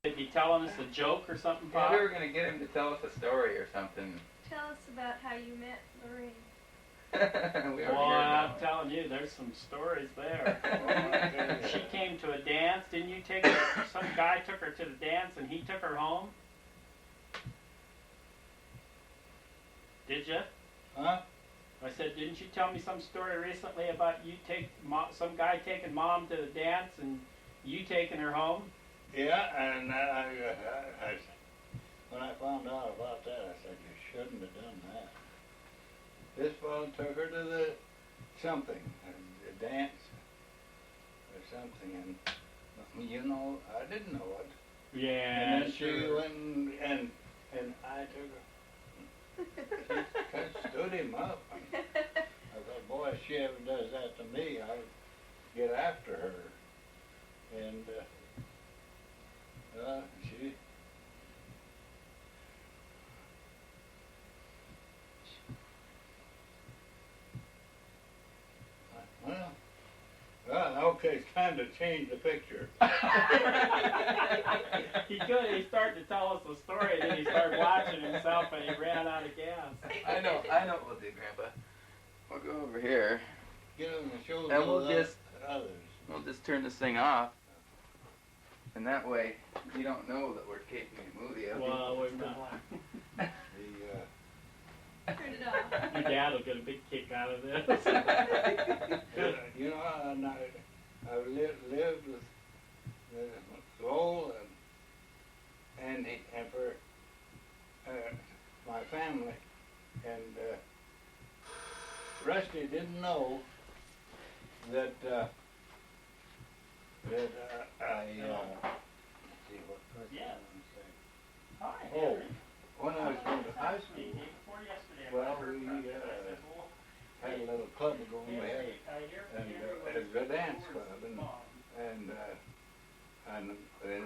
Did he telling us a joke or something, Yeah, Pop? we were gonna get him to tell us a story or something. Tell us about how you met Lorraine. We already Well, heard I'm that one. telling you, there's some stories there. She came to a dance. Didn't you take her? Some guy took her to the dance and he took her home. Did you? Huh? I said, didn't you tell me some story recently about you some guy taking Mom to the dance and you taking her home? Yeah, and when I found out about that, I said, you shouldn't have done that. This fellow took her to the something, a dance or something, and you know, I didn't know it. Yeah, And then she sure. went and I took her. She stood him up. I thought, boy, if she ever does that to me, I'll get after her. And she. Well, okay, it's time to change the picture. He could. He started to tell us a story, and then he started watching himself, and he ran out of gas. I know what we'll do, Grandpa. We'll go over here. Get on the shoulders And we'll of just- others. We'll just turn this thing off. And that way, you don't know that we're taping a movie. Well, we're not. The, Turn it off. Your dad will get a big kick out of this. you know, and I've lived with Lowell and for my family, and Rusty didn't know that I see what was I Yes. gonna say? Hi, Oh, Henry. when I was going to high school, Before yesterday, I well, heard we about this. I said, well, had a little club going. We had and it was a dance club, and they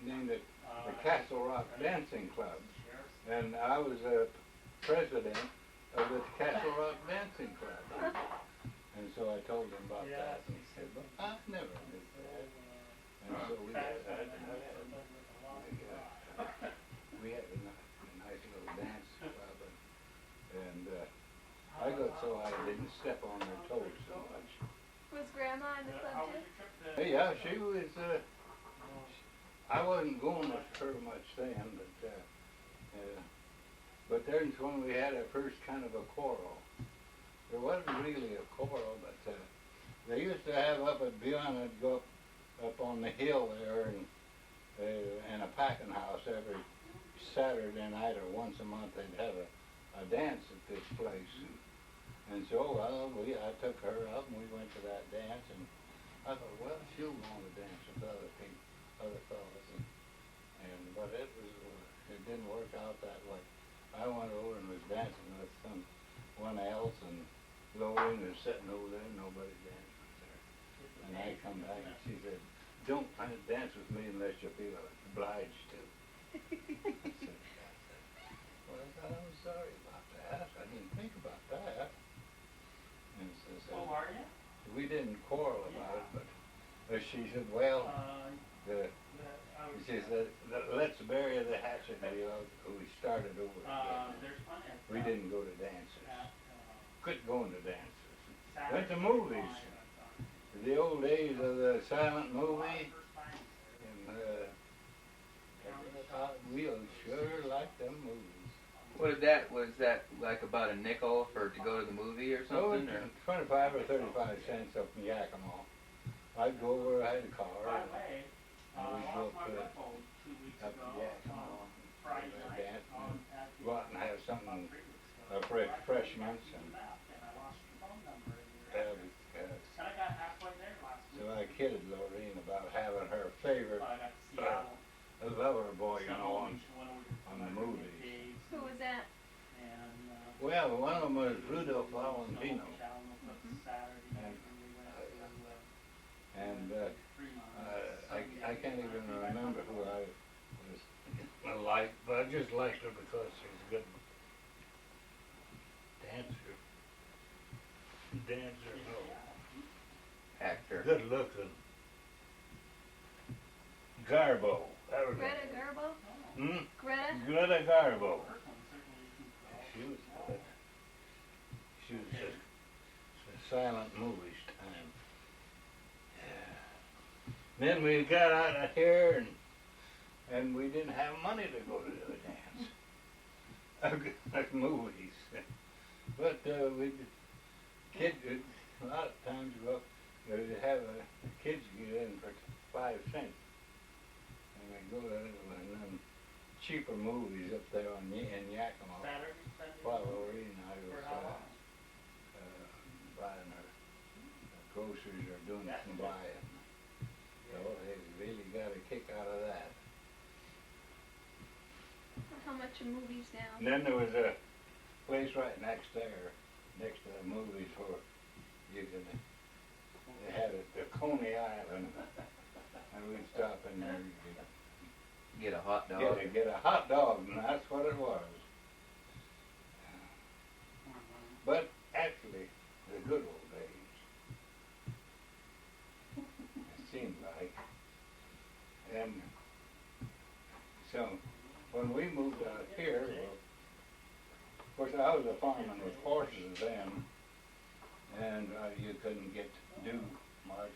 named it the Castle Rock Dancing Club, and I was a president of the Castle Rock Dancing Club, and so I told him about that, and he said, "Well, I've never knew that," and so we had a nice little dance club, and I got so I didn't step on their toes so much. Was Grandma in the club too? Yeah, she was. I wasn't going with her much then, but there's when we had our first kind of a quarrel. There wasn't really a quarrel, but they used to have up at Beyond, I'd go up on the hill there in a packing house every Saturday night or once a month. They'd have a dance at this place, and so I took her out and we went to that dance, and I thought, well, she'll want to dance with other people, other fellas, but it didn't work out that way. I went over and was dancing with someone else, and Lorraine was sitting over there, nobody danced with her. And I come back and she said, "Don't dance with me unless you feel obliged to." I said, well, I'm sorry about that. I didn't think about that. And so Oh, are you? we didn't quarrel about it, but she said, well, she said, let's bury the hatchet. We started over again. We didn't go to dances. Quit going to dances. Went to movies. The old days of the silent movie. And we sure liked them movies. Was that like about a nickel to go to the movie or something? Oh, 25 or 35 cents up in Yakima. I'd go over, I had a car. And we'd go up to Yakima. Dance and go out and have something, refreshments. So I kidded Lorraine about having her favorite lover boy, on the movies. Who was that? Well, one of them was Rudolph Valentino. And I can't even remember who I was like, but I just liked her because she was a good dancer, Actor. good looking. Garbo. That was Greta Garbo? Greta? Greta Garbo. She was good. She was a silent movies time. Yeah. Then we got out of here and we didn't have money to go to the dance. Like movies. But kids, a lot of times we'd have kids get in for 5 cents. And we'd go to them cheaper movies up there in Yakima. While Lorraine and I was buying our groceries or doing some buying. So they really got a kick out of that. How much are movies now? And then there was a place right next there, next to the movies where they had it, the Coney Island, and we'd stop in there and Get a hot dog. get a hot dog, and that's what it was. But actually, the good old days, it seemed like. And so, when we moved out here, of course I was a farmer with horses then, and you couldn't do much.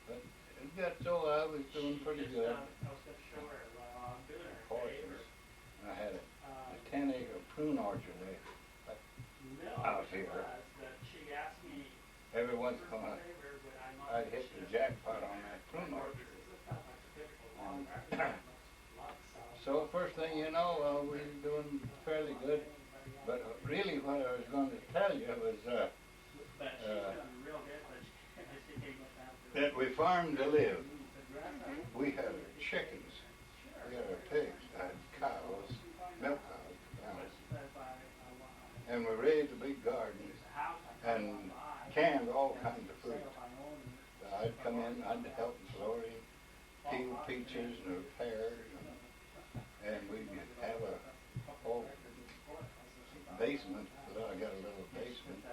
But it got so I was doing pretty good. Horses. I had a 10-acre prune orchard out here. Every once in a while, I'd hit the jackpot on that prune orchard. So first thing you know, we were doing fairly good. But really what I was going to tell you was that we farmed to live. We had our chickens, we had our pigs, I had cows, milk cows, and we raised a big garden and canned all kinds of fruit. I'd come in, I'd help Lori peel peaches and pears, and we'd have a whole basement. I got a little basement,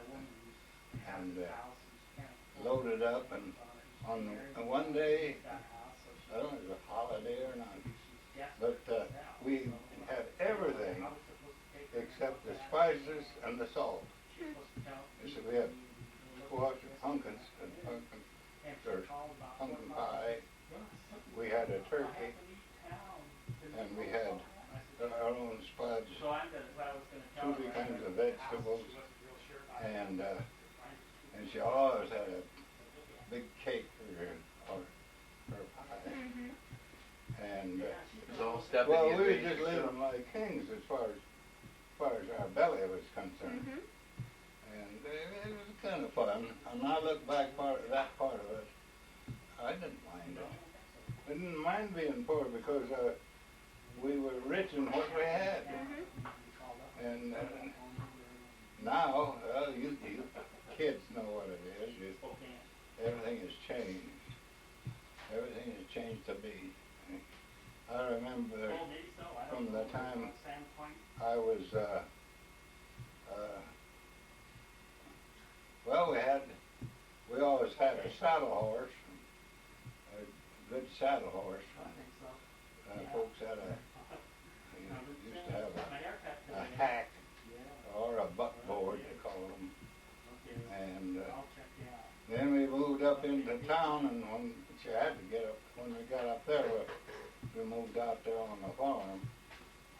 and loaded up. And on one day, I don't know if it was a holiday or not, but we had everything except the spices and the salt. So we had squash and pumpkin pie. We had a turkey, and we had our own spuds, 2 kinds of vegetables, and she always had a big cake for her pie. And It was all stuff well, that we you were had just raised living like kings as far as our belly was concerned. And it was kind of fun. And I look back that part of it, I didn't mind it. I didn't mind being poor because we were rich in what we had. And now, you kids know what it is. Everything has changed. Everything has changed to be. I remember from the time I was, well, we always had a saddle horse, a good saddle horse. Folks had used to have a hack or a buckboard, they call them. And then we moved up into town, and when you had to get up, when we got up there, we moved out there on the farm.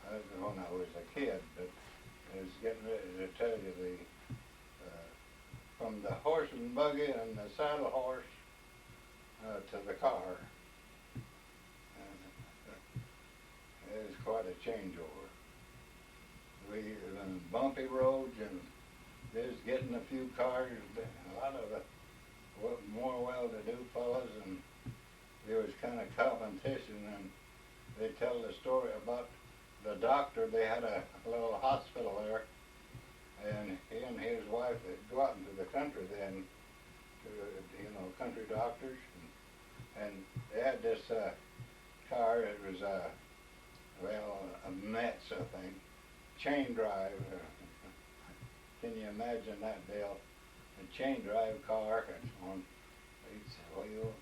That was when I was a kid, but I was getting ready to tell you from the horse and buggy and the saddle horse to the car. It was quite a changeover. We were on bumpy roads, and there's getting a few cars, a lot of the more well-to-do fellas, and there was kind of competition. And they tell the story about the doctor. They had a little hospital there, and he and his wife would go out into the country then, to, country doctors, and they had this car. It was a Metz, I think, chain drive. Can you imagine that, Bill? A chain drive car on each wheel,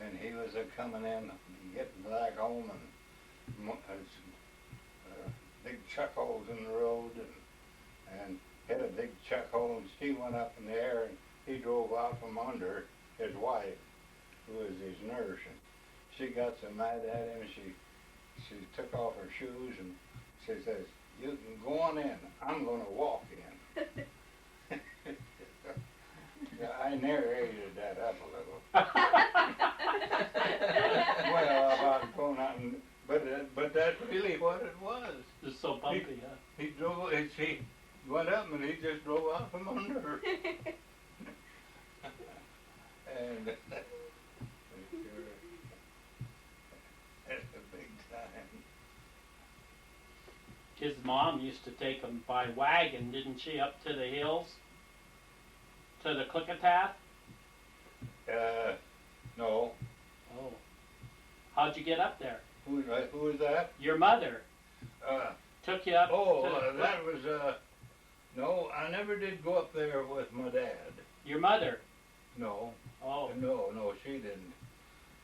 and he was coming in, getting back home, and big chuck holes in the road, and hit a big chuck hole, and she went up in the air, and he drove out from under his wife, who was his nurse, and she got so mad at him, she took off her shoes, and she says, "You can go on in, I'm gonna walk in." Yeah, I narrated that up a little. Well, about going out and, but that's really what it was. It's so bumpy, huh? He drove, she went up and he just drove out from under her. And that's a big time. His mom used to take him by wagon, didn't she, up to the hills? To the Klickitat? No. Oh. How'd you get up there? Who was that? Your mother took you up to the That was, no, I never did go up there with my dad. Your mother? No. Oh. No, she didn't.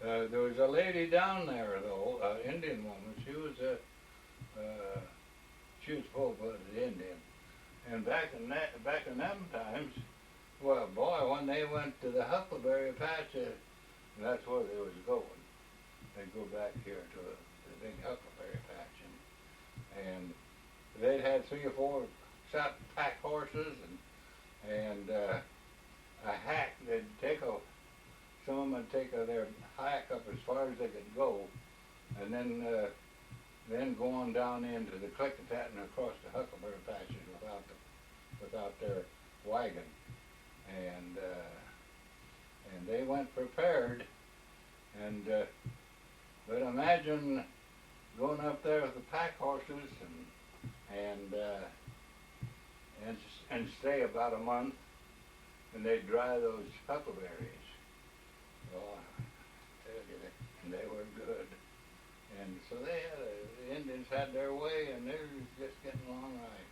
There was a lady down there, though, an Indian woman. She was full-blooded Indian. And back in them times, well, boy, when they went to the Huckleberry Patch, that's where they was going. They'd go back here to the big Huckleberry Patch, and they'd had 3 or 4 pack horses and a hack. They'd take some of them would take their hack up as far as they could go, and then go on down into the Klickitat and across the Huckleberry Patches without their wagon. And they went prepared, but imagine going up there with the pack horses and stay about a month, and they'd dry those huckleberries. Oh, I tell you, and they were good. And so the Indians had their way, and they were just getting along right.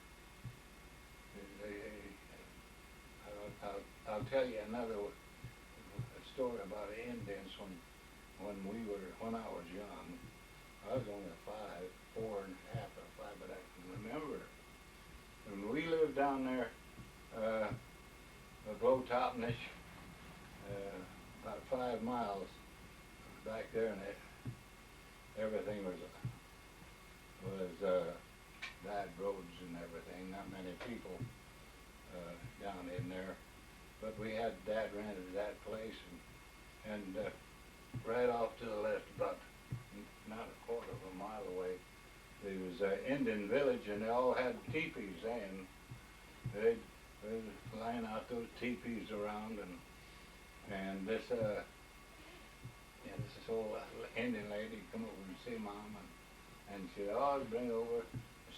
I'll tell you another story about the Indians when I was young. I was only 4 and a half or 5, but I can remember when we lived down there, below Topnish, about 5 miles back there, and everything was bad roads and everything. Not many people down in there. But Dad rented that place, and right off to the left, about not a quarter of a mile away, there was an Indian village, and they all had teepees, and they'd line out those teepees around, and this old Indian lady come over and see Mom, and she'd always bring over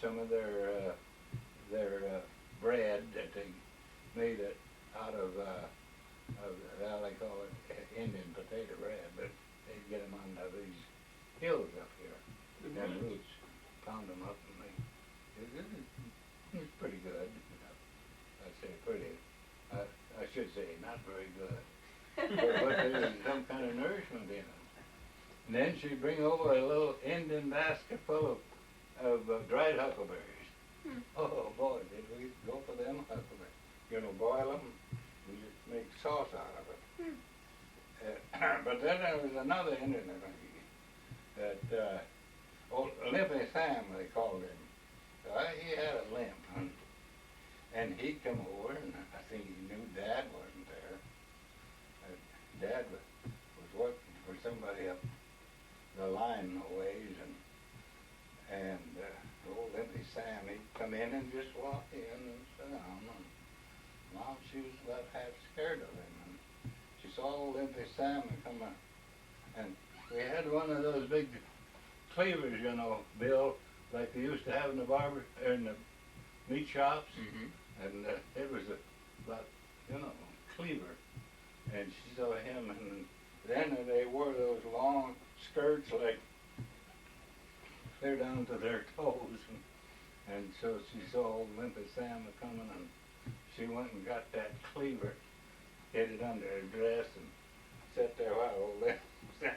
some of their bread that they made it out of well, they call it Indian potato bread, but they'd get them on these hills up here, them roots, pound them up, and it was pretty good. I'd say pretty. I should say not very good, but there was some kind of nourishment in them. And then she'd bring over a little Indian basket full of dried huckleberries. Oh boy, did we go for them huckleberries. Boil them, and just make sauce out of it. But then there was another Indian that old Limpy Sam, they called him. He had a limp, and he'd come over, and I think he knew Dad wasn't there. Dad was working for somebody up the line a ways, and old Limpy Sam, he'd come in and just walk in and sit down. And Mom, she was about half scared of him, and she saw old Limpy Sam come in, and we had one of those big cleavers, Bill, like they used to have in the meat shops, and it was about, cleaver, and she saw him, and then they wore those long skirts like clear down to their toes, and so she saw old Limpy Sam coming, and she went and got that cleaver, hid it under her dress, and sat there while old Linda Sam.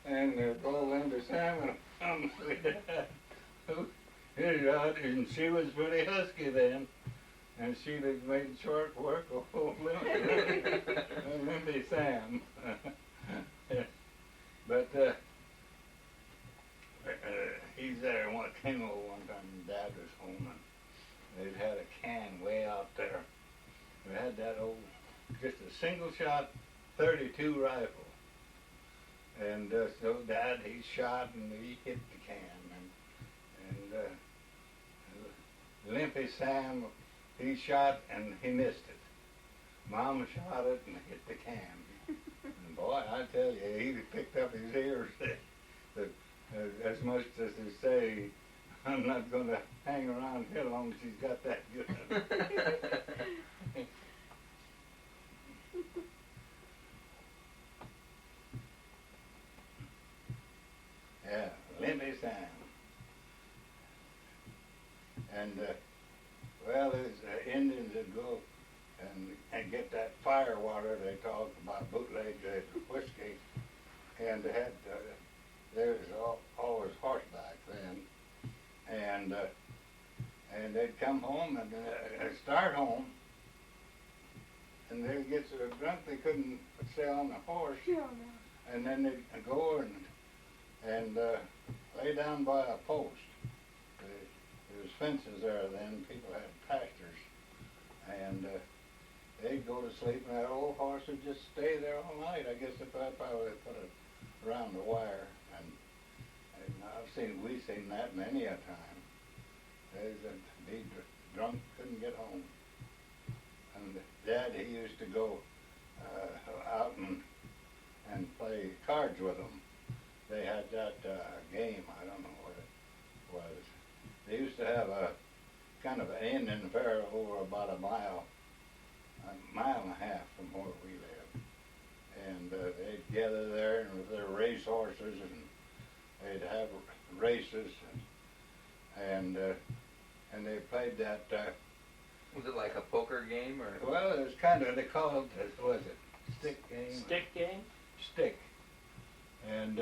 And old Linda Sam comes with that. And she was pretty husky then. And she'd have made short work of old Lindy Sam. But he's there. Came over one time and Dad was home and they'd had a can way out there. We had that old, just a single shot 32 rifle. And so Dad, he shot and he hit the can. And Limpy Sam, he shot and he missed it. Mama shot it and hit the can. And boy, I tell you, he picked up his ears as much as to say, I'm not going to hang around here long as she's got that good. Yeah, Limpy Sam. And, well, there's Indians that go and get that fire water. They talk about bootleg whiskey. And they had, there was always horseback then. And they'd come home and start home. And they'd get so drunk they couldn't stay on the horse. And then they'd go and lay down by a post. There was fences there then, people had pastures, and they'd go to sleep and that old horse would just stay there all night. I guess if I probably put it around the wire, and we've seen that many a time. They'd be drunk, couldn't get home. And Dad, he used to go out and play cards with them. They had that game, I don't know what it was. They used to have a kind of an Indian fair over about a mile and a half from where we lived. And they'd gather there and with their race horses and they'd have races and they played that. Was it like a poker game or? Well, it was kind of, they called it, what was it, stick game? Stick game? Stick. And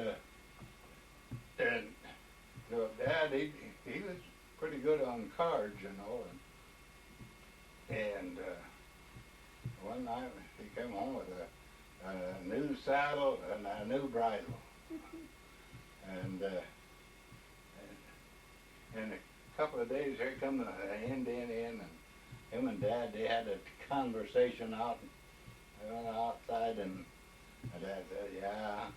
so Dad, he was pretty good on cards, you know, and one night he came home with a new saddle and a new bridle, and in a couple of days here come the Indian in, and him and Dad, they had a conversation outside, and Dad said, yeah.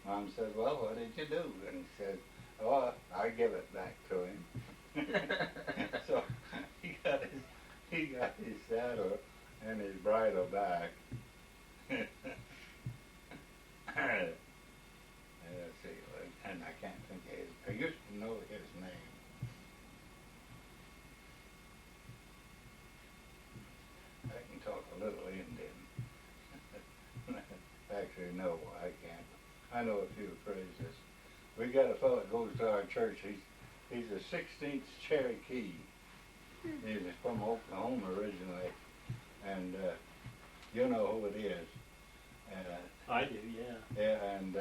Mom said, well, what did you do? And he said, oh, I give it back to him. So he got his saddle and his bridle back. Let's see, and I can't think of his, I used to know his name. I can talk a little Indian. Actually, no, I can't. I know a few phrases. We got a fellow that goes to our church. He's a 16th Cherokee. He's from Oklahoma originally, and you know who it is. I do, yeah. Yeah, and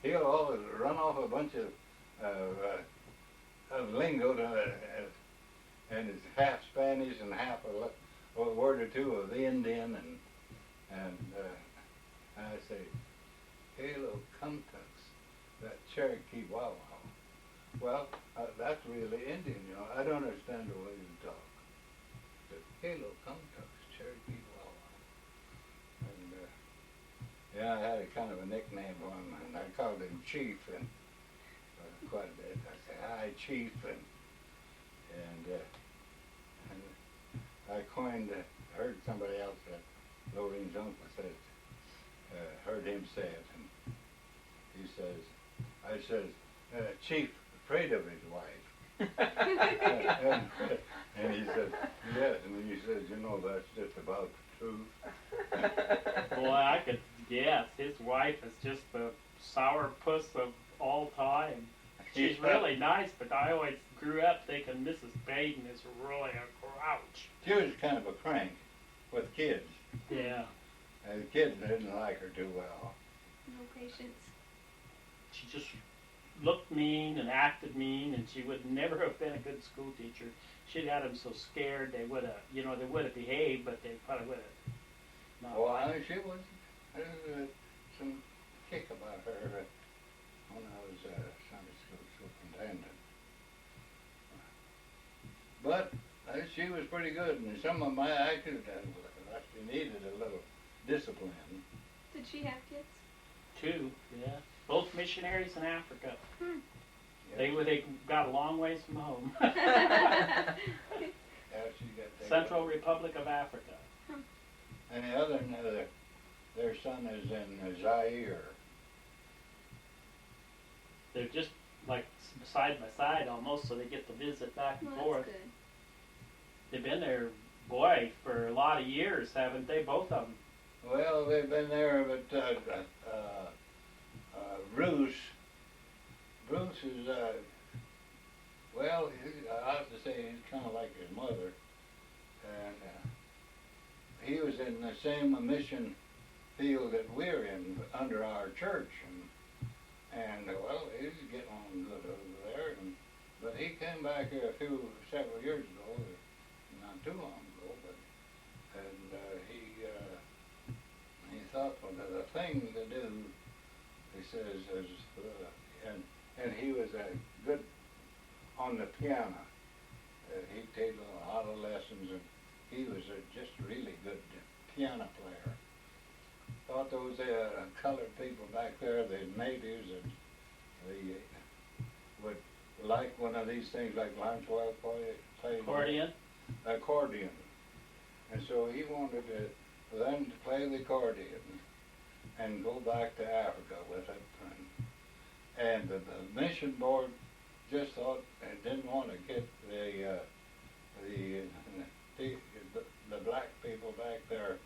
he'll always run off a bunch of lingo, and it's half Spanish and half a word or two of Indian, and I say, Halo Cumtux, that Cherokee Wow Wow. Well, that's really Indian, you know. I don't understand the way you talk. But Halo Cumtux, Cherokee Wow Wow. And yeah, I had a kind of a nickname for him, and I called him Chief, and quite a bit. I said, hi, Chief, and I coined, heard somebody else, Lorraine's uncle said, heard him say it, and he says, I says, Chief, afraid of his wife. and he said, yes, and he says, you know, that's just about the truth. Boy, I could guess. His wife is just the sourpuss of all time. She's really nice, but I always grew up thinking Mrs. Baden is really a grouch. She was kind of a crank with kids. Yeah. The kids didn't like her too well. No patience. She just looked mean and acted mean, and she would never have been a good school teacher. She'd had them so scared they would have, they would have behaved, but they probably would have not. Well, I mean, she was, there was some kick about her when I was Sunday school superintendent. But she was pretty good, and some of my actions actually needed a little discipline. Did she have kids? 2, yeah. Both missionaries in Africa. Hmm. They got a long ways from home. Yeah, she got taken. Central Republic of Africa. And the other, their son is in Zaire. They're just like side by side almost, so they get to visit back and Well, forth. that's good. They've been there, boy, for a lot of years, haven't they? Both of them. Well, they've been there, but Bruce is, well, I have to say he's kind of like his mother. And he was in the same mission field that we're in under our church. And well, he's getting on good over there. But he came back here several years ago, not too long ago, he thought, well, the thing to do, he says, is, and he was good on the piano. He'd take a lot of lessons, and he was just a really good piano player. Thought those colored people back there, the natives, and they would like one of these things like Lanchwell played. Accordion. And so he wanted them to play the accordion and go back to Africa with it. And the mission board just thought and didn't want to get the black people back there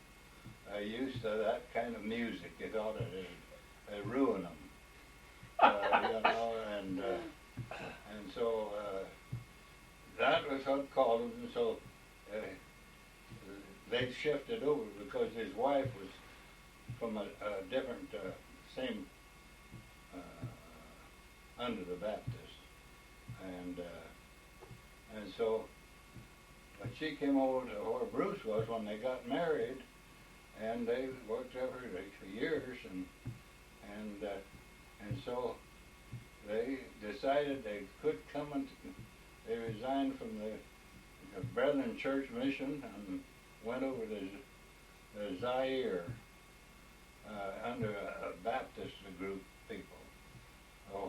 used to that kind of music. They thought it'd ruin them, and so that was what called him. And so they shifted over because his wife was from a different same under the Baptist, and so but she came over to where Bruce was when they got married, and they worked there for years, and so they decided they could come and they resigned from the Brethren Church mission and went over to Zaire under a Baptist group people,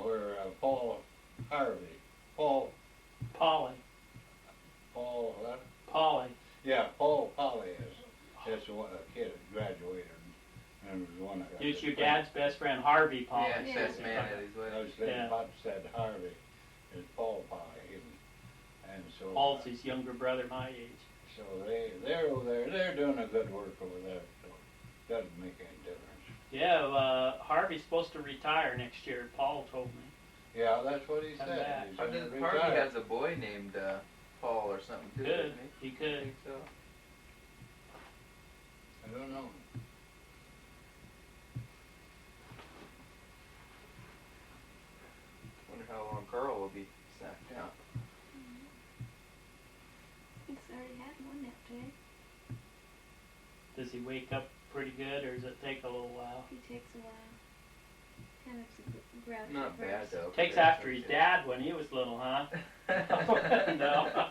where Paul what? Polly. Yeah, Paul Polly is a kid that graduated and was one of It's your dad's best friend, Harvey Polly. Yeah, best man at his I wedding. was saying, Yeah. Pop said Harvey is Paul Polly, and so Paul's his younger brother, my age. so they're over there. They're doing a good work over there. So it doesn't make any difference. Yeah, Harvey's supposed to retire next year. Paul told me. Yeah, that's what he Come said. back. He's I gonna did, Harvey retire. has a boy named Paul or something too, Could. doesn't He I could. think so. I don't know. Wonder how long Carl will be sacked out. He's already had one nap day. Does he wake up pretty good, or does it take a little while? He takes a while. Kind of grouchy. Not bad first. though. Takes after his dad when he was little, huh? No.